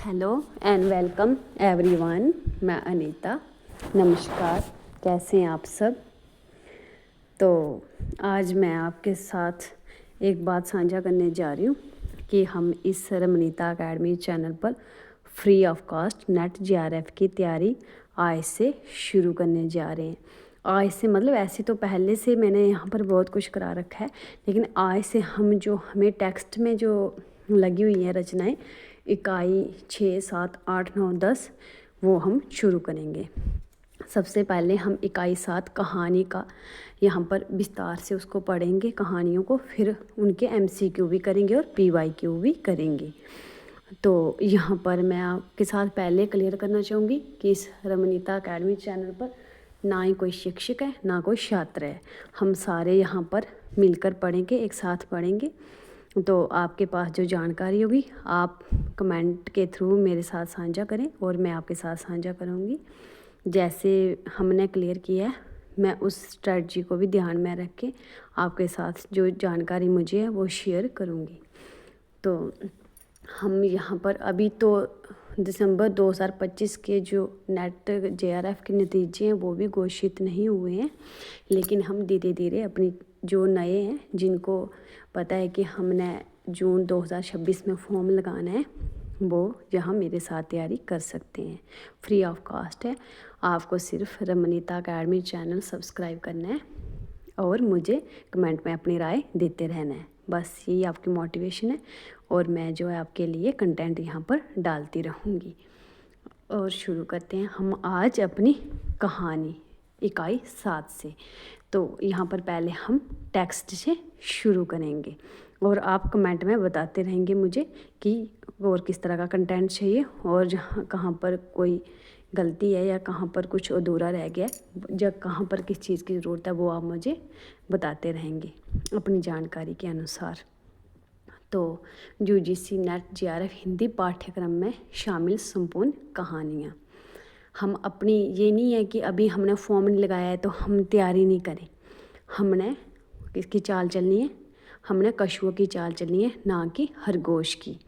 Hello and welcome everyone. मैं अनीता। नमस्कार, कैसे हैं आप सब। तो आज मैं आपके साथ एक बात साझा करने जा रही हूँ कि हम इस रमनीता अकेडमी चैनल पर free of cost net JRF की तैयारी आज से शुरू करने जा रहे हैं। आज से मतलब ऐसे तो पहले से मैंने यहाँ पर बहुत कुछ करा रखा है, लेकिन आज से हमें टेक्स्ट में जो लगी हुई हैं रचनाएं इकाई 6, 7, 8, 9, 10 वो हम शुरू करेंगे। सबसे पहले हम इकाई 7 कहानी का यहाँ पर विस्तार से उसको पढ़ेंगे कहानियों को, फिर उनके MCQ भी करेंगे और PYQ भी करेंगे। तो यहाँ पर मैं आपके साथ पहले क्लियर करना चाहूँगी कि इस रमनीता अकेडमी चैनल पर ना ही कोई शिक्षक है ना कोई छात्र है, हम सारे यहाँ पर मिलकर पढ़ेंगे, एक साथ पढ़ेंगे। तो आपके पास जो जानकारी होगी आप कमेंट के थ्रू मेरे साथ साझा करें और मैं आपके साथ साझा करूँगी। जैसे हमने क्लियर किया है मैं उस स्ट्रेटजी को भी ध्यान में रख के आपके साथ जो जानकारी मुझे है वो शेयर करूँगी। तो हम यहाँ पर अभी तो दिसंबर 2025 के जो नेट जेआरएफ के नतीजे हैं वो भी घोषित नहीं हुए हैं, लेकिन हम धीरे धीरे अपनी जो नए हैं जिनको पता है कि हमने जून 2026 में फॉर्म लगाना है वो यहाँ मेरे साथ तैयारी कर सकते हैं। फ्री ऑफ कॉस्ट है, आपको सिर्फ रमनीता अकेडमी चैनल सब्सक्राइब करना है और मुझे कमेंट में अपनी राय देते रहना है। बस यही आपकी मोटिवेशन है और मैं जो है आपके लिए कंटेंट यहाँ पर डालती रहूँगी। और शुरू करते हैं हम आज अपनी कहानी इकाई 7 से। तो यहाँ पर पहले हम टेक्स्ट से शुरू करेंगे और आप कमेंट में बताते रहेंगे मुझे कि और किस तरह का कंटेंट चाहिए और जहाँ कहाँ पर कोई गलती है या कहाँ पर कुछ अधूरा रह गया है या कहाँ पर किस चीज़ की ज़रूरत है वो आप मुझे बताते रहेंगे अपनी जानकारी के अनुसार। तो UGC नेट जेआरएफ हिंदी पाठ्यक्रम में शामिल संपूर्ण कहानियाँ। हम अपनी ये नहीं है कि अभी हमने फॉर्म नहीं लगाया है तो हम तैयारी नहीं करें, हमने किसकी चाल चलनी है, हमने कछुआ की चाल चलनी है ना कि खरगोश की।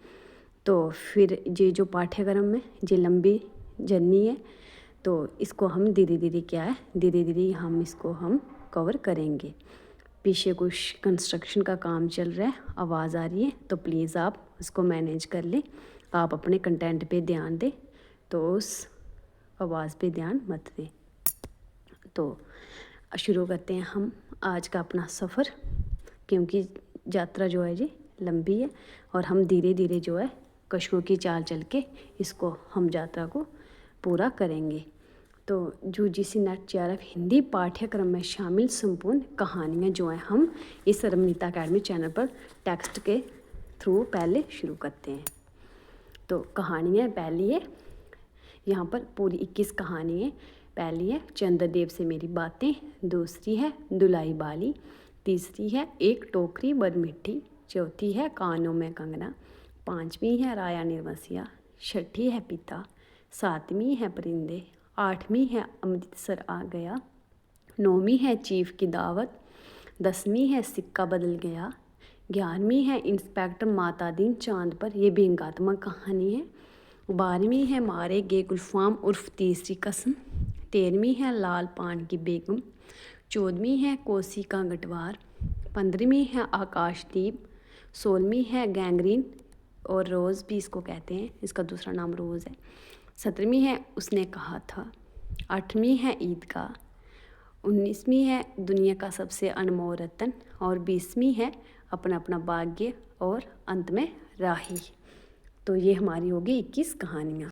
तो फिर ये जो पाठ्यक्रम है ये लंबी जर्नी है, तो इसको हम धीरे धीरे क्या है धीरे धीरे हम इसको हम कवर करेंगे। पीछे कुछ कंस्ट्रक्शन का काम चल रहा है, आवाज़ आ रही है तो प्लीज़ आप उसको मैनेज कर लें। आप अपने कंटेंट पे ध्यान दें तो उस आवाज़ पे ध्यान मत दें। तो शुरू करते हैं हम आज का अपना सफ़र, क्योंकि यात्रा जो है जी लंबी है और हम धीरे धीरे जो है कछुओं की चाल चल के इसको हम यात्रा को पूरा करेंगे। तो UGC नेट जेआरएफ हिंदी पाठ्यक्रम में शामिल संपूर्ण कहानियाँ जो हैं हम इस रमनीता अकेडमी चैनल पर टेक्स्ट के थ्रू पहले शुरू करते हैं। तो कहानियाँ पहली है यहाँ पर पूरी 21 कहानी है। पहली है चंद्रदेव से मेरी बातें, दूसरी है दुलाई बाली, तीसरी है एक टोकरी बड़ मिट्टी, चौथी है कानों में कंगना, पांचवी है राया निर्वसिया, छठी है पिता, सातवीं है परिंदे, आठवीं है अमृतसर आ गया, नौवीं है चीफ की दावत, 10वीं है सिक्का बदल गया, 11वीं है इंस्पेक्टर माता दीन चांद पर, ये व्यंग्यात्मक कहानी है, 12वीं है मारे गे गुलफाम उर्फ तीसरी कसम, 13वीं है लाल पान की बेगम, 14वीं है कोसी का गटवार, 15वीं है आकाशदीप, 16वीं है गैंग्रीन और रोज़ भी इसको कहते हैं, इसका दूसरा नाम रोज़ है, 17वीं है उसने कहा था, 8वीं है ईदगाह, 19वीं है दुनिया का सबसे अनमोल रतन और 20वीं है अपना अपना भाग्य और अंत में राही। तो ये हमारी होगी 21 कहानियाँ।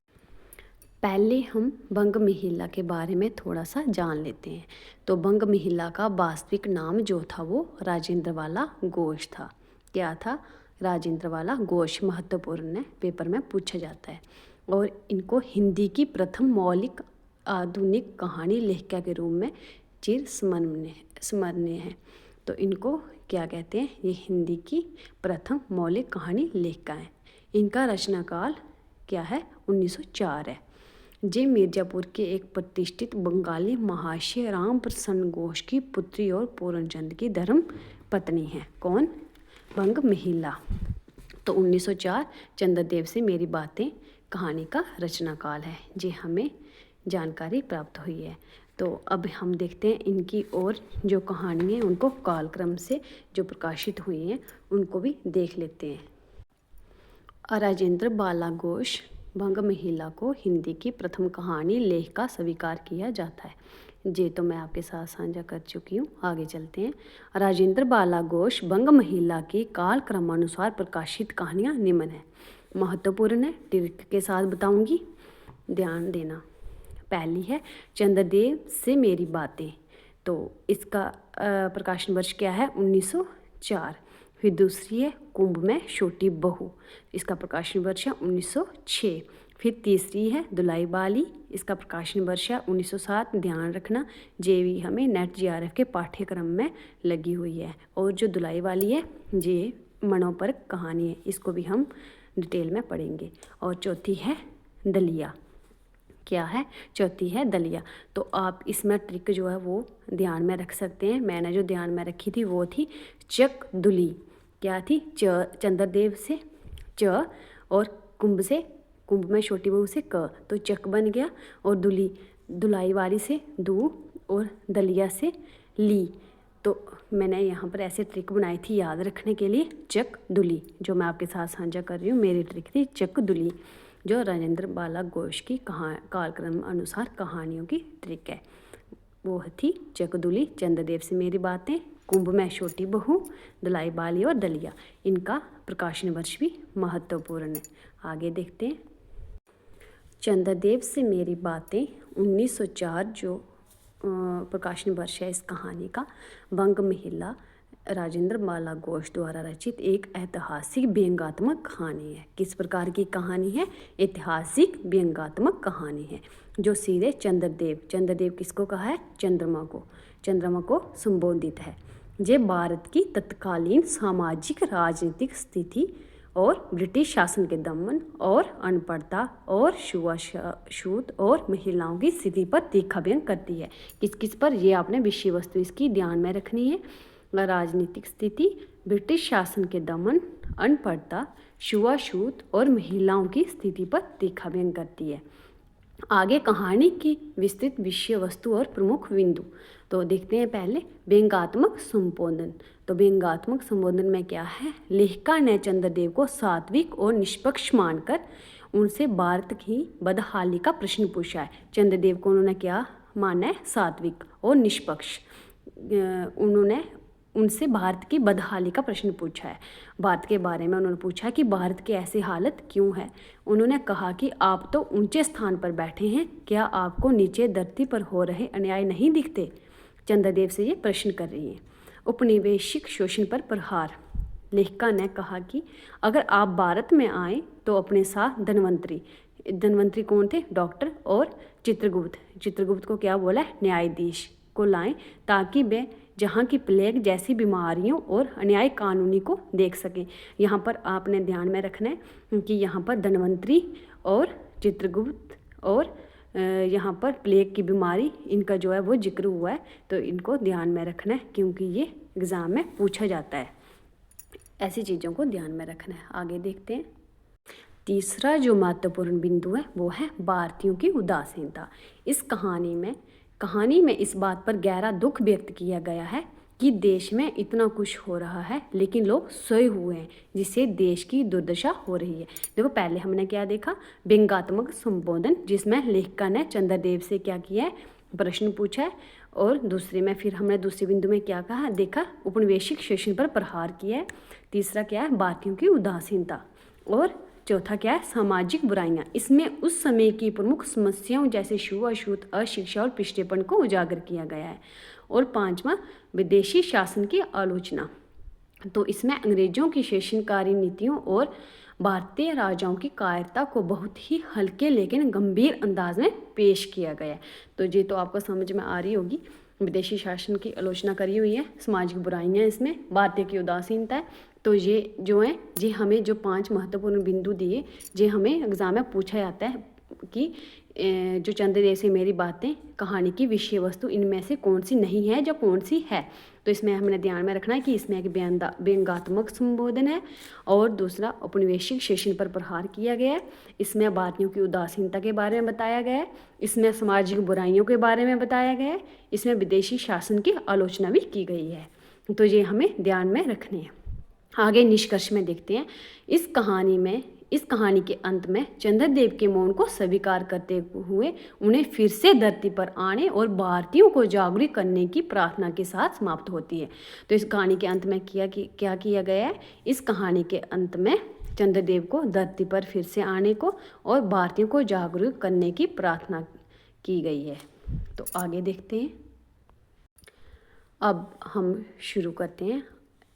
पहले हम भंग महिला के बारे में थोड़ा सा जान लेते हैं। तो भंग महिला का वास्तविक नाम जो था वो राजेंद्रवाला घोष था। क्या था? राजेंद्रवाला घोष। महत्वपूर्ण है, पेपर में पूछा जाता है। और इनको हिंदी की प्रथम मौलिक आधुनिक कहानी लेखिका के रूप में चिर स्मरणीय है। तो इनको क्या कहते हैं? ये हिंदी की प्रथम मौलिक कहानी लेखिका है। इनका रचनाकाल क्या है? 1904 है। जे मिर्जापुर के एक प्रतिष्ठित बंगाली महाशय राम प्रसन्न घोष की पुत्री और पूर्णचंद की धर्म पत्नी है। कौन? भंग महिला। तो 1904 चंद्रदेव से मेरी बातें, कहानी का रचना काल है, जी हमें जानकारी प्राप्त हुई है। तो अब हम देखते हैं इनकी और जो कहानी है उनको कालक्रम से जो प्रकाशित हुई हैं उनको भी देख लेते हैं। राजेंद्र बाला घोष भंग महिला को हिंदी की प्रथम कहानी लेख का स्वीकार किया जाता है। ये तो मैं आपके साथ साझा कर चुकी हूँ। आगे चलते हैं। राजेंद्र बाला घोष भंग महिला की काल क्रमानुसार प्रकाशित कहानियाँ निम्न है। महत्वपूर्ण है, ट्रिक के साथ बताऊंगी, ध्यान देना। पहली है चंद्रदेव से मेरी बातें, तो इसका प्रकाशन वर्ष क्या है 1904। फिर दूसरी है कुंभ में छोटी बहू, इसका प्रकाशन वर्ष है 1906। फिर तीसरी है दुलाई बाली, इसका प्रकाशन वर्ष है 1907। ध्यान रखना ये भी हमें नेट जीआरएफ के पाठ्यक्रम में लगी हुई है। और जो दुलाई वाली है ये मनोपर कहानी है, इसको भी हम डिटेल में पढ़ेंगे। और चौथी है दलिया, क्या है चौथी है दलिया। तो आप इसमें ट्रिक जो है वो ध्यान में रख सकते हैं। मैंने जो ध्यान में रखी थी वो थी चक दुली, क्या थी चंद्रदेव से च और कुंभ में छोटी बहू से क, तो चक बन गया। और दुलाई वाली से दू और दलिया से ली। तो मैंने यहाँ पर ऐसे ट्रिक बनाई थी याद रखने के लिए, चक दुली, जो मैं आपके साथ साझा कर रही हूँ। मेरी ट्रिक थी चक दुली, जो राजेंद्र बाला घोष की कालक्रम अनुसार कहानियों की ट्रिक है। वो थी चकदुली, चंद्रदेव से मेरी बातें, कुंभ में छोटी बहू, दुलाई बाली और दलिया। इनका प्रकाशन वर्ष भी महत्वपूर्ण है। आगे देखते हैं। चंद्रदेव से मेरी बातें 1904 जो प्रकाशन वर्ष है इस कहानी का। भंग महिला राजेंद्र बाला घोष द्वारा रचित एक ऐतिहासिक व्यंग्यात्मक कहानी है। किस प्रकार की कहानी है? ऐतिहासिक व्यंग्यात्मक कहानी है, जो सीधे चंद्रदेव किसको कहा है? चंद्रमा को संबोधित है। ये भारत की तत्कालीन सामाजिक राजनीतिक स्थिति और ब्रिटिश शासन के दमन और अनपढ़ता और छूत और महिलाओं की स्थिति पर तीखा व्यंग करती है। किस पर? ये आपने विषय वस्तु इसकी ध्यान में रखनी है। राजनीतिक स्थिति, ब्रिटिश शासन के दमन, अनपढ़ता, छूत और महिलाओं की स्थिति पर तीखा व्यंग करती है। आगे कहानी की विस्तृत विषय वस्तु और प्रमुख बिंदु तो देखते हैं। पहले व्यंग्यात्मक संबोधन। तो व्यंग्यात्मक संबोधन में क्या है? लेखिका ने चंद्रदेव को सात्विक और निष्पक्ष मानकर उनसे भारत की बदहाली का प्रश्न पूछा है। चंद्रदेव को उन्होंने क्या माना है? सात्विक और निष्पक्ष। उन्होंने उनसे भारत की बदहाली का प्रश्न पूछा है। भारत के बारे में उन्होंने पूछा कि भारत की ऐसी हालत क्यों है। उन्होंने कहा कि आप तो ऊंचे स्थान पर बैठे हैं, क्या आपको नीचे धरती पर हो रहे अन्याय नहीं दिखते? चंद्रदेव से ये प्रश्न कर रही हैं। औपनिवेशिक शोषण पर प्रहार। लेखिका ने कहा कि अगर आप भारत में आए तो अपने साथ धनवंतरी कौन थे? डॉक्टर और चित्रगुप्त को क्या बोला? न्यायाधीश को लाएं, ताकि वे जहाँ की प्लेग जैसी बीमारियों और अन्याय कानूनी को देख सकें। यहाँ पर आपने ध्यान में रखना है कि यहाँ पर धनवंतरी और चित्रगुप्त और यहाँ पर प्लेग की बीमारी, इनका जो है वो जिक्र हुआ है, तो इनको ध्यान में रखना है क्योंकि ये एग्ज़ाम में पूछा जाता है। ऐसी चीज़ों को ध्यान में रखना है। आगे देखते हैं। तीसरा जो महत्वपूर्ण बिंदु है वो है भारतीयों की उदासीनता। इस कहानी में इस बात पर गहरा दुख व्यक्त किया गया है कि देश में इतना कुछ हो रहा है लेकिन लोग सोए हुए हैं, जिससे देश की दुर्दशा हो रही है। देखो पहले हमने क्या देखा? व्यंग्यात्मक संबोधन, जिसमें लेखिका ने चंद्रदेव से क्या किया है? प्रश्न पूछा है। और दूसरे में फिर हमने दूसरे बिंदु में क्या कहा? देखा औपनिवेशिक शोषण पर प्रहार किया है। तीसरा क्या है? भारतीयों की उदासीनता। और चौथा क्या है? सामाजिक बुराइयां। इसमें उस समय की प्रमुख समस्याओं जैसे छूत, अशिक्षा और पिछड़ेपन को उजागर किया गया है। और पांचवा विदेशी शासन की आलोचना। तो इसमें अंग्रेजों की शोषणकारी नीतियों और भारतीय राजाओं की कायरता को बहुत ही हल्के लेकिन गंभीर अंदाज में पेश किया गया है। तो ये तो आपको समझ में आ रही होगी। विदेशी शासन की आलोचना करी हुई है, सामाजिक बुराइयां, इसमें भारतीय की उदासीनता है। तो ये जो है, ये हमें जो 5 महत्वपूर्ण बिंदु दिए, ये हमें एग्जाम में पूछा जाता है। कि जो चंद्रदेव से मेरी बातें कहानी की विषय वस्तु इनमें से कौन सी नहीं है जो कौन सी है। तो इसमें हमने ध्यान में रखना है कि इसमें एक व्यंग्यात्मक संबोधन है और दूसरा औपनिवेशिक शासन पर प्रहार किया गया है। इसमें भारतीयों की उदासीनता के बारे में बताया गया है। इसमें सामाजिक बुराइयों के बारे में बताया गया है। इसमें विदेशी शासन की आलोचना भी की गई है। तो ये हमें ध्यान में रखने हैं। आगे निष्कर्ष में देखते हैं। इस कहानी के अंत में चंद्रदेव के मौन को स्वीकार करते हुए उन्हें फिर से धरती पर आने और भारतीयों को जागरूक करने की प्रार्थना के साथ समाप्त होती है। तो इस कहानी के अंत में क्या किया गया है? इस कहानी के अंत में चंद्रदेव को धरती पर फिर से आने को और भारतीयों को जागरूक करने की प्रार्थना की गई है। तो आगे देखते हैं। अब हम शुरू करते हैं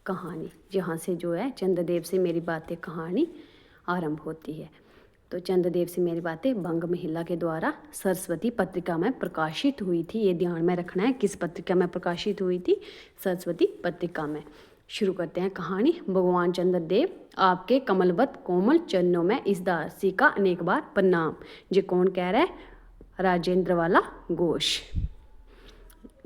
कहानी, जहाँ से जो है चंद्रदेव से मेरी बातें कहानी आरंभ होती है। तो चंद्रदेव से मेरी बातें बंग महिला के द्वारा सरस्वती पत्रिका में प्रकाशित हुई थी। ये ध्यान में रखना है किस पत्रिका में प्रकाशित हुई थी? सरस्वती पत्रिका में। शुरू करते हैं कहानी। भगवान चंद्रदेव आपके कमलवत कोमल चरणों में इस दासी का अनेक बार प्रणाम। ये कौन कह रहा है? राजेंद्र वाला घोष,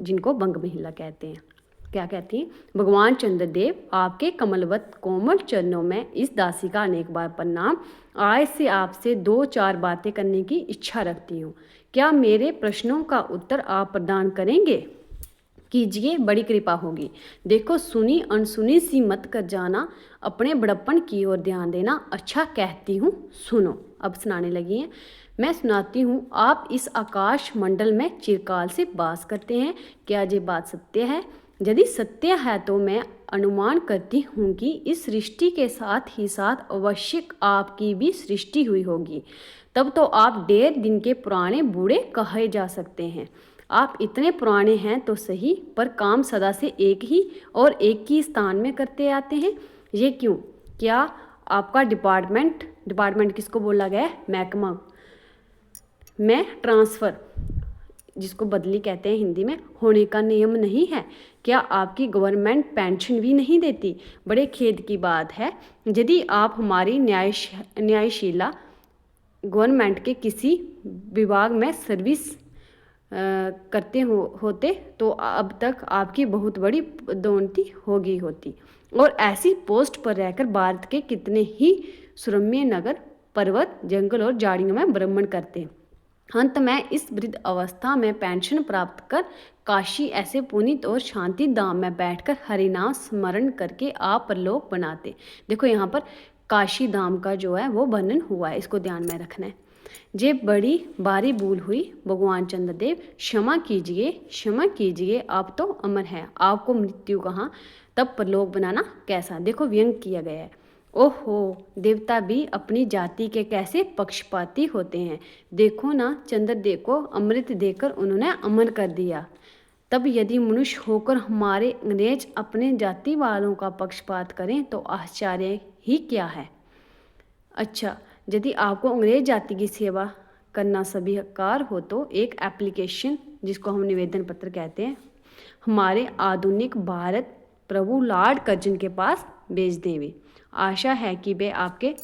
जिनको बंग महिला कहते हैं। क्या कहती हैं? भगवान चंद्रदेव आपके कमलवत कोमल चरणों में इस दासी का अनेक बार प्रणाम। आज से आपसे 2-4 बातें करने की इच्छा रखती हूँ। क्या मेरे प्रश्नों का उत्तर आप प्रदान करेंगे? कीजिए, बड़ी कृपा होगी। देखो, सुनी अनसुनी सी मत कर जाना, अपने बड़प्पन की ओर ध्यान देना। अच्छा कहती हूँ, सुनो। अब सुनाने लगी हैं। मैं सुनाती हूँ। आप इस आकाश मंडल में चिरकाल से वास करते हैं। क्या ये बात सत्य है? यदि सत्य है तो मैं अनुमान करती हूँ कि इस सृष्टि के साथ ही साथ अवश्य आपकी भी सृष्टि हुई होगी। तब तो आप 1.5 दिन के पुराने बूढ़े कहे जा सकते हैं। आप इतने पुराने हैं तो सही, पर काम सदा से एक ही स्थान में करते आते हैं। ये क्यों? क्या आपका डिपार्टमेंट किसको बोला गया है? महकमा में ट्रांसफ़र, जिसको बदली कहते हैं हिंदी में, होने का नियम नहीं है? क्या आपकी गवर्नमेंट पेंशन भी नहीं देती? बड़े खेद की बात है। यदि आप हमारी न्यायशीला गवर्नमेंट के किसी विभाग में सर्विस करते होते तो अब तक आपकी बहुत बड़ी पदोन्नति होगी होती और ऐसी पोस्ट पर रहकर भारत के कितने ही सुरम्य नगर, पर्वत, जंगल और झाड़ियों में भ्रमण करते। अंत में इस वृद्ध अवस्था में पेंशन प्राप्त कर काशी ऐसे पुनीत और शांति धाम में बैठकर हरिनाम स्मरण करके आप परलोक बनाते। देखो, यहाँ पर काशी धाम का जो है वो वर्णन हुआ है, इसको ध्यान में रखना है। जे बड़ी बारी भूल हुई। भगवान चंद्रदेव, क्षमा कीजिए, आप तो अमर हैं। आपको मृत्यु कहाँ, तब परलोक बनाना कैसा? देखो, व्यंग किया गया है। ओहो, देवता भी अपनी जाति के कैसे पक्षपाती होते हैं। देखो ना, चंद्रदेव को अमृत देकर उन्होंने अमर कर दिया। तब यदि मनुष्य होकर हमारे अंग्रेज अपने जाति वालों का पक्षपात करें तो आश्चर्य ही क्या है। अच्छा, यदि आपको अंग्रेज जाति की सेवा करना स्वीकार हो तो एक एप्लीकेशन, जिसको हम निवेदन पत्र कहते हैं, हमारे आधुनिक भारत प्रभु लॉर्ड कर्जन के पास भेज देंगे। आशा है कि वे आपके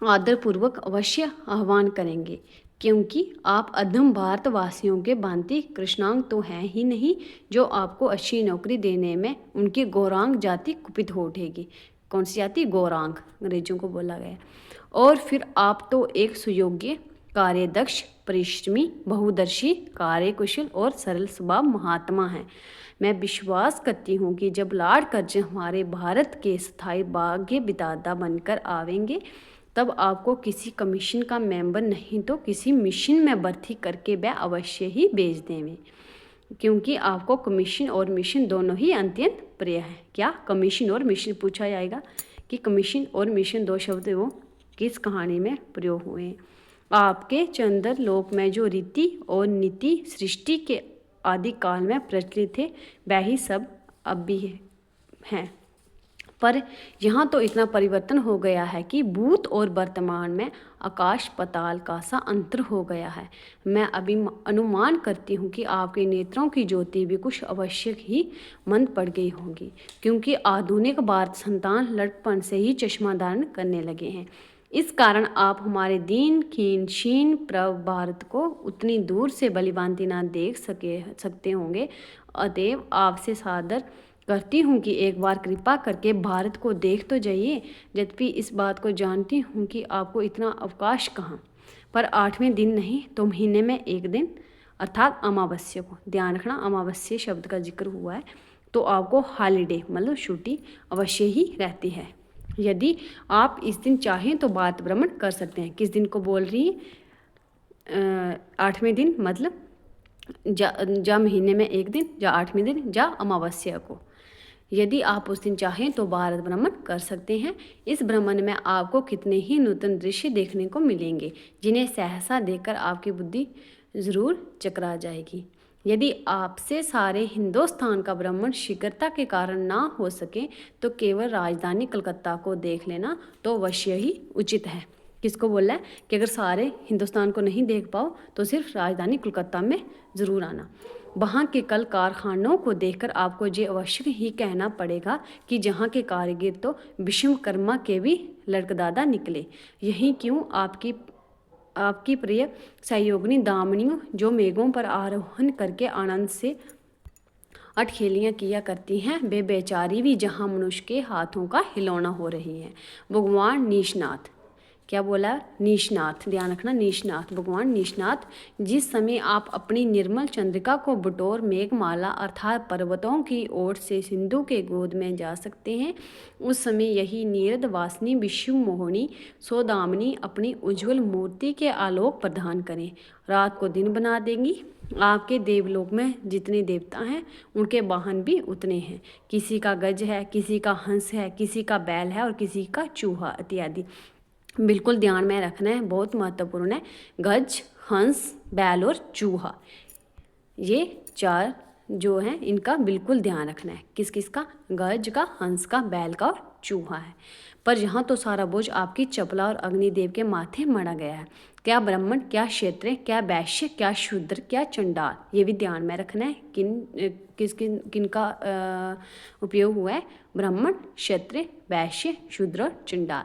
आदरपूर्वक अवश्य आह्वान करेंगे, क्योंकि आप अधम भारतवासियों के भांति कृष्णांग तो हैं ही नहीं जो आपको अच्छी नौकरी देने में उनकी गौरांग जाति कुपित हो उठेगी। कौन सी जाति? गौरांग, अंग्रेजों को बोला गया। और फिर आप तो एक सुयोग्य, कार्यदक्ष, परिश्रमी, बहुदर्शी, कार्यकुशल और सरल स्वभाव महात्मा हैं। मैं विश्वास करती हूँ कि जब लॉर्ड कर्जन हमारे भारत के स्थायी भाग्य विधाता बनकर आवेंगे तब आपको किसी कमीशन का मेंबर नहीं तो किसी मिशन में भर्ती करके वह अवश्य ही भेज देंगे, क्योंकि आपको कमीशन और मिशन दोनों ही अत्यंत प्रिय है। क्या कमीशन और मिशन? पूछा जाएगा कि कमीशन और मिशन 2 शब्द वो किस कहानी में प्रयोग हुए हैं। आपके चंद्र लोक में जो रीति और नीति सृष्टि के आदि काल में प्रचलित थे वह ही सब अब भी हैं, पर यहाँ तो इतना परिवर्तन हो गया है कि भूत और वर्तमान में आकाश पाताल का सा अंतर हो गया है। मैं अभी अनुमान करती हूँ कि आपके नेत्रों की ज्योति भी कुछ अवश्य ही मंद पड़ गई होगी, क्योंकि आधुनिक भारत संतान लड़कपन से ही चश्मा धारण करने लगे हैं। इस कारण आप हमारे दीन खीन शीन प्रभ भारत को उतनी दूर से भलीभांति ना देख सकते होंगे। अतएव आपसे सादर करती हूँ कि एक बार कृपा करके भारत को देख तो जाइए। यद्यपि इस बात को जानती हूँ कि आपको इतना अवकाश कहाँ, पर 8वें दिन नहीं तो महीने में एक दिन अर्थात अमावस्या को, ध्यान रखना अमावस्या शब्द का जिक्र हुआ है, तो आपको हॉलीडे मतलब छुट्टी अवश्य ही रहती है। यदि आप इस दिन चाहें तो भारत भ्रमण कर सकते हैं। किस दिन को बोल रही है? 8वें दिन मतलब जा महीने में एक दिन, जा 8वें दिन, जा अमावस्या को। यदि आप उस दिन चाहें तो भारत भ्रमण कर सकते हैं। इस भ्रमण में आपको कितने ही नूतन दृश्य देखने को मिलेंगे जिन्हें सहसा देखकर आपकी बुद्धि जरूर चकरा जाएगी। यदि आपसे सारे हिंदुस्तान का भ्रमण शीघ्रता के कारण ना हो सके तो केवल राजधानी कलकत्ता को देख लेना तो अवश्य ही उचित है। किसको बोला है कि अगर सारे हिंदुस्तान को नहीं देख पाओ तो सिर्फ राजधानी कोलकाता में ज़रूर आना। वहाँ के कल कारखानों को देखकर आपको ये अवश्य ही कहना पड़ेगा कि जहाँ के कारीगर तो विश्वकर्मा के भी लड़कदादा निकले। यही क्यों आपकी प्रिय सहयोगिनी दामिनियों जो मेघों पर आरोहण करके आनंद से अटखेलियाँ किया करती हैं, वे बेचारी भी जहाँ मनुष्य के हाथों का हिलौना हो रही हैं। भगवान नीशनाथ, क्या बोला? नीशनाथ, ध्यान रखना नीशनाथ, भगवान नीशनाथ, जिस समय आप अपनी निर्मल चंद्रिका को बटोर मेघमाला अर्थात पर्वतों की ओर से सिंधु के गोद में जा सकते हैं, उस समय यही नीरद वासिनी विश्व मोहिनी सौदामिनी अपनी उज्ज्वल मूर्ति के आलोक प्रदान करें, रात को दिन बना देंगी। आपके देवलोक में जितने देवता हैं उनके वाहन भी उतने हैं। किसी का गज है, किसी का हंस है, किसी का बैल है और किसी का चूहा इत्यादि। बिल्कुल ध्यान में रखना है, बहुत महत्वपूर्ण है। गज, हंस, बैल और चूहा, ये 4 जो हैं इनका बिल्कुल ध्यान रखना है। किस किस का? गज का, हंस का, बैल का और चूहा है। पर यहाँ तो सारा बोझ आपकी चपला और अग्निदेव के माथे मढ़ा गया है। क्या ब्राह्मण, क्या क्षत्रिय, क्या वैश्य, क्या शूद्र, क्या चंडाल, ये भी ध्यान में रखना है। किन का उपयोग हुआ है? ब्राह्मण, क्षत्रिय, वैश्य, शूद्र और चंडाल,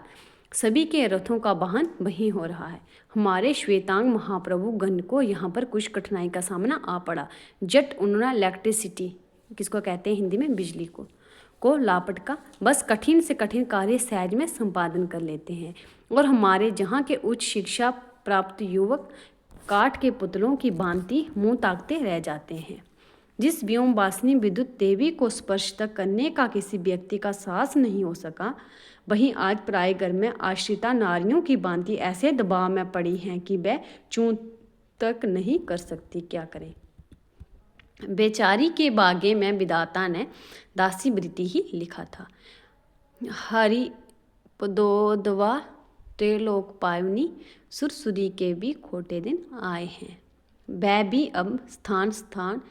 सभी के रथों का वाहन वहीं हो रहा है। हमारे श्वेतांग महाप्रभु गण को यहाँ पर कुछ कठिनाई का सामना आ पड़ा। जट उन्होंने इलेक्ट्रिसिटी, किसको कहते हैं हिंदी में? बिजली को लापट का बस कठिन से कठिन कार्य सहज में संपादन कर लेते हैं। और हमारे जहाँ के उच्च शिक्षा प्राप्त युवक काठ के पुतलों की भांति मुँह ताकते रह जाते हैं। जिस व्योम वासिनी विद्युत देवी को स्पर्श तक करने का किसी व्यक्ति का साहस नहीं हो सका, वहीं आज प्राय घर में आश्रिता नारियों की भांति ऐसे दबाव में पड़ी हैं कि वह चूं तक नहीं कर सकती। क्या करें? बेचारी के बागे में विधाता ने दासी वृत्ति ही लिखा था। हरि पदोदवा त्रिलोक पावनी सुरसुरी के भी खोटे दिन आए हैं। वह भी अब स्थान स्थान,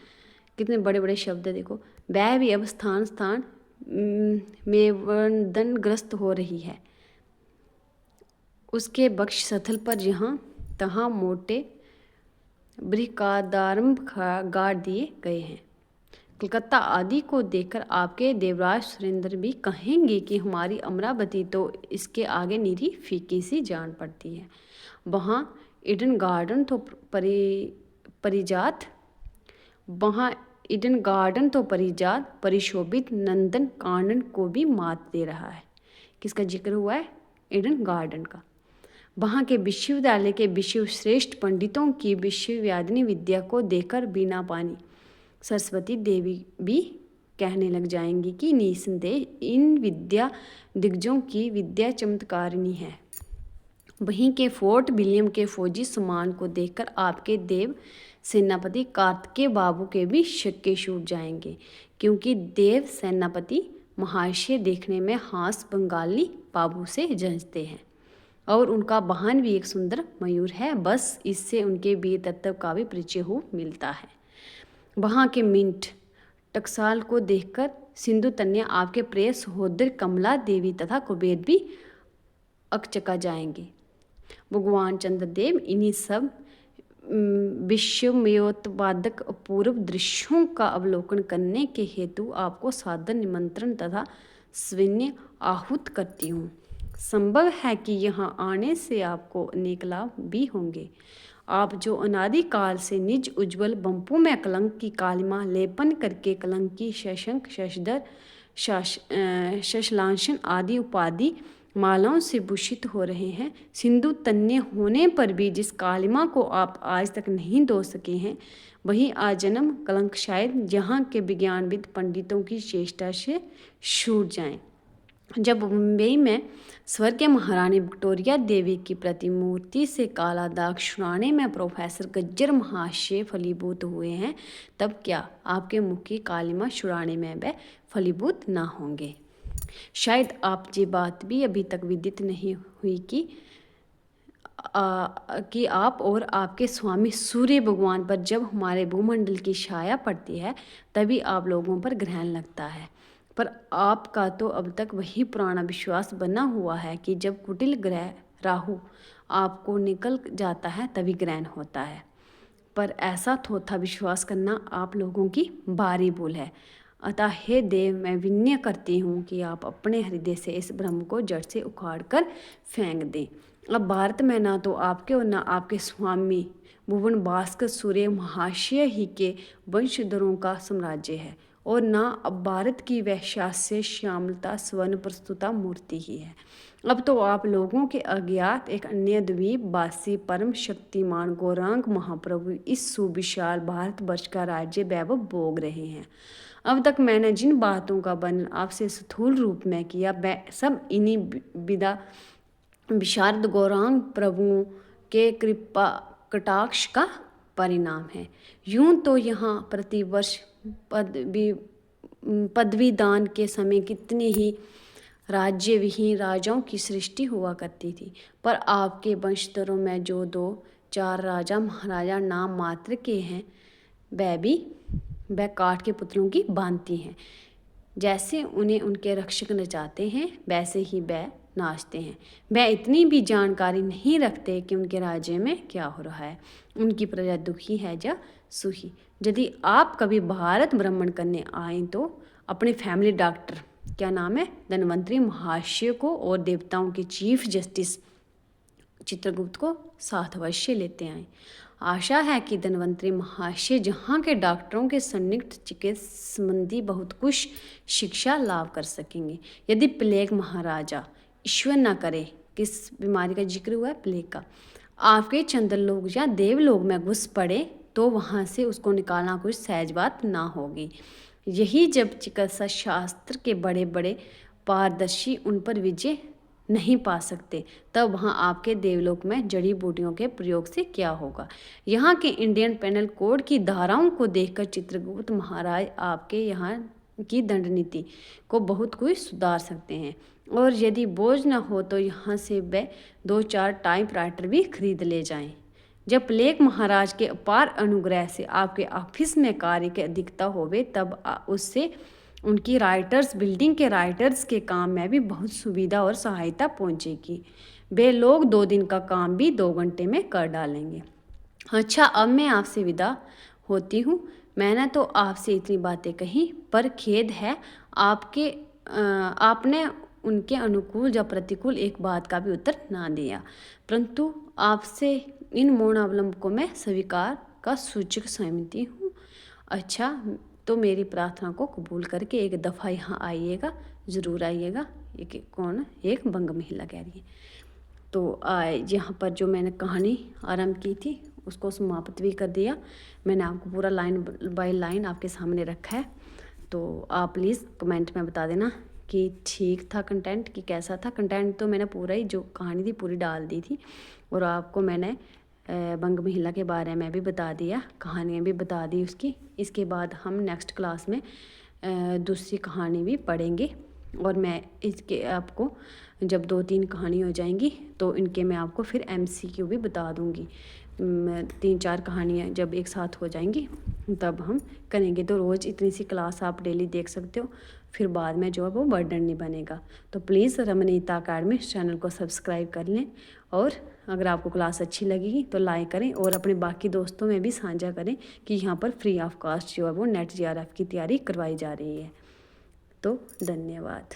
कितने बड़े बड़े शब्द है देखो, वह भी अब स्थान स्थान में वर्णनग्रस्त हो रही है। उसके बक्ष स्थल पर यहाँ तहाँ मोटे बृहदारंभ गाड़ दिए गए हैं। कलकत्ता आदि को देखकर आपके देवराज सुरेंद्र भी कहेंगे कि हमारी अमरावती तो इसके आगे निरी फीकी सी जान पड़ती है। वहाँ ईडन गार्डन तो परिजात परिशोभित नंदन कानन को भी मात दे रहा है। किसका जिक्र हुआ है? ईडन गार्डन का। वहाँ के विश्वविद्यालय के विश्व श्रेष्ठ पंडितों की विश्वव्यादिनी विद्या को देखकर बीना पानी सरस्वती देवी भी कहने लग जाएंगी कि निसंदेह इन विद्या दिग्गजों की विद्या चमत्कारिणी है। वहीं के फोर्ट विलियम के फौजी सम्मान को देखकर आपके देव सेनापति कार्तिकेय बाबू के भी शक्के छूट जाएंगे, क्योंकि देव सेनापति महाशय देखने में हास बंगाली बाबू से जंचते हैं और उनका वाहन भी एक सुंदर मयूर है। बस इससे उनके वीर तत्व का भी परिचय हो मिलता है। वहाँ के मिंट टकसाल को देखकर सिंधु तन्या आपके प्रिय सहोदर कमला देवी तथा कुबेर भी अकचका जाएंगे। भगवान चंद्रदेव इन्हीं सब विस्मयोत्पादक अपूर्व दृश्यों का अवलोकन करने के हेतु आपको सादर निमंत्रण तथा सविनय आहूत करती हूँ। संभव है कि यहाँ आने से आपको अनेक लाभ भी होंगे। आप जो अनादिकाल से निज उज्ज्वल बंपू में कलंक की कालिमा लेपन करके कलंक की शशंक शशधर शशलांशन आदि उपाधि मालाओं से भूषित हो रहे हैं, सिंधु तन्य होने पर भी जिस कालिमा को आप आज तक नहीं धो सके हैं, वही आजन्म कलंक शायद यहाँ के विज्ञानविद पंडितों की चेष्टा से छूट जाएं। जब मुंबई में स्वर्गीय महारानी विक्टोरिया देवी की प्रतिमूर्ति से काला दाग छुड़ाने में प्रोफेसर गज्जर महाशय फलीभूत हुए हैं, तब क्या आपके मुख की कालिमा छुड़ाने में वे फलीभूत ना होंगे। शायद आप ये बात भी अभी तक विदित नहीं हुई कि आप और आपके स्वामी सूर्य भगवान पर जब हमारे भूमंडल की छाया पड़ती है तभी आप लोगों पर ग्रहण लगता है। पर आपका तो अब तक वही पुराना विश्वास बना हुआ है कि जब कुटिल ग्रह राहु आपको निकल जाता है तभी ग्रहण होता है। पर ऐसा थोथा विश्वास करना आप लोगों की भारी भूल है। अतः हे देव, मैं विनय करती हूँ कि आप अपने हृदय से इस भ्रम को जड़ से उखाड़ कर फेंक दें। अब भारत में ना तो आपके और ना आपके स्वामी भुवन भास्कर सूर्य महाशय ही के वंशधरों का साम्राज्य है, और ना अब भारत की वह शास्य श्यामलता स्वर्ण प्रस्तुता मूर्ति ही है। अब तो आप लोगों के अज्ञात एक अन्य द्वीप वासी परम शक्तिमान गौरांग महाप्रभु इस सुविशाल भारतवर्ष का राज्य वैभव भोग रहे हैं। अब तक मैंने जिन बातों का वर्णन आपसे स्थूल रूप में किया, वह सब इन्हीं विदा विशारद गौरांग प्रभुओं के कृपा कटाक्ष का परिणाम है। यूं तो यहाँ प्रतिवर्ष पदवीदान के समय कितने ही राज्य विहीन राजाओं की सृष्टि हुआ करती थी, पर आपके वंशधरों में जो 2-4 राजा महाराजा नाम मात्र के हैं, वह काठ के पुतलों की भांति हैं। जैसे उन्हें उनके रक्षक नचाते हैं वैसे ही वह नाचते हैं। वह इतनी भी जानकारी नहीं रखते कि उनके राज्य में क्या हो रहा है, उनकी प्रजा दुखी है या सुखी। यदि आप कभी भारत भ्रमण करने आए तो अपने फैमिली डॉक्टर, क्या नाम है, धन्वंतरी महाशय को और देवताओं के चीफ जस्टिस चित्रगुप्त को साथ अवश्य लेते आए। आशा है कि धन्वंतरी महाशय जहाँ के डॉक्टरों के संदिग्ध चिकित्सा संबंधी बहुत कुछ शिक्षा लाभ कर सकेंगे। यदि प्लेग महाराजा, ईश्वर न करे, किस बीमारी का जिक्र हुआ है, प्लेग का, आपके चंद्रलोक या देवलोक में घुस पड़े तो वहाँ से उसको निकालना कुछ सहज बात ना होगी। यही जब चिकित्सा शास्त्र के बड़े बड़े पारदर्शी उन पर विजय नहीं पा सकते, तब वहाँ आपके देवलोक में जड़ी बूटियों के प्रयोग से क्या होगा। यहाँ के इंडियन पेनल कोड की धाराओं को देखकर चित्रगुप्त महाराज आपके यहाँ की दंड नीति को बहुत कुछ सुधार सकते हैं, और यदि बोझ न हो तो यहाँ से वे 2-4 टाइपराइटर भी खरीद ले जाएं। जब प्लेग महाराज के अपार अनुग्रह से आपके ऑफिस में कार्य की अधिकता होवे, तब उससे उनकी राइटर्स बिल्डिंग के राइटर्स के काम में भी बहुत सुविधा और सहायता पहुंचेगी। वे लोग 2 दिन का काम भी 2 घंटे में कर डालेंगे। अच्छा, अब मैं आपसे विदा होती हूँ। मैंने तो आपसे इतनी बातें कही, पर खेद है आपने उनके अनुकूल या प्रतिकूल एक बात का भी उत्तर ना दिया, परंतु आपसे इन मौनावलंब को मैं स्वीकार का सूचक समझती हूँ। अच्छा, तो मेरी प्रार्थना को कबूल करके एक दफ़ा यहाँ आइएगा, ज़रूर आइएगा। एक बंग महिला कह रही है। तो यहाँ पर जो मैंने कहानी आरंभ की थी उसको समाप्त भी कर दिया। मैंने आपको पूरा लाइन बाय लाइन आपके सामने रखा है, तो आप प्लीज़ कमेंट में बता देना कि ठीक था कंटेंट कि कैसा था। कंटेंट तो मैंने पूरा ही, जो कहानी थी पूरी डाल दी थी, और आपको मैंने बंग महिला के बारे में भी बता दिया, कहानियाँ भी बता दी उसकी। इसके बाद हम नेक्स्ट क्लास में दूसरी कहानी भी पढ़ेंगे, और मैं इसके आपको जब 2-3 कहानी हो जाएंगी तो इनके मैं आपको फिर MCQ भी बता दूंगी। 3-4 कहानियाँ जब एक साथ हो जाएंगी तब हम करेंगे। तो रोज़ इतनी सी क्लास आप डेली देख सकते हो, फिर बाद में जो है वो बर्डन नहीं बनेगा। तो प्लीज़ रमनीता अकेडमी चैनल को सब्सक्राइब कर लें, और अगर आपको क्लास अच्छी लगेगी तो लाइक करें, और अपने बाकी दोस्तों में भी साझा करें कि यहाँ पर फ्री ऑफ कॉस्ट जो है वो नेट JRF की तैयारी करवाई जा रही है। तो धन्यवाद।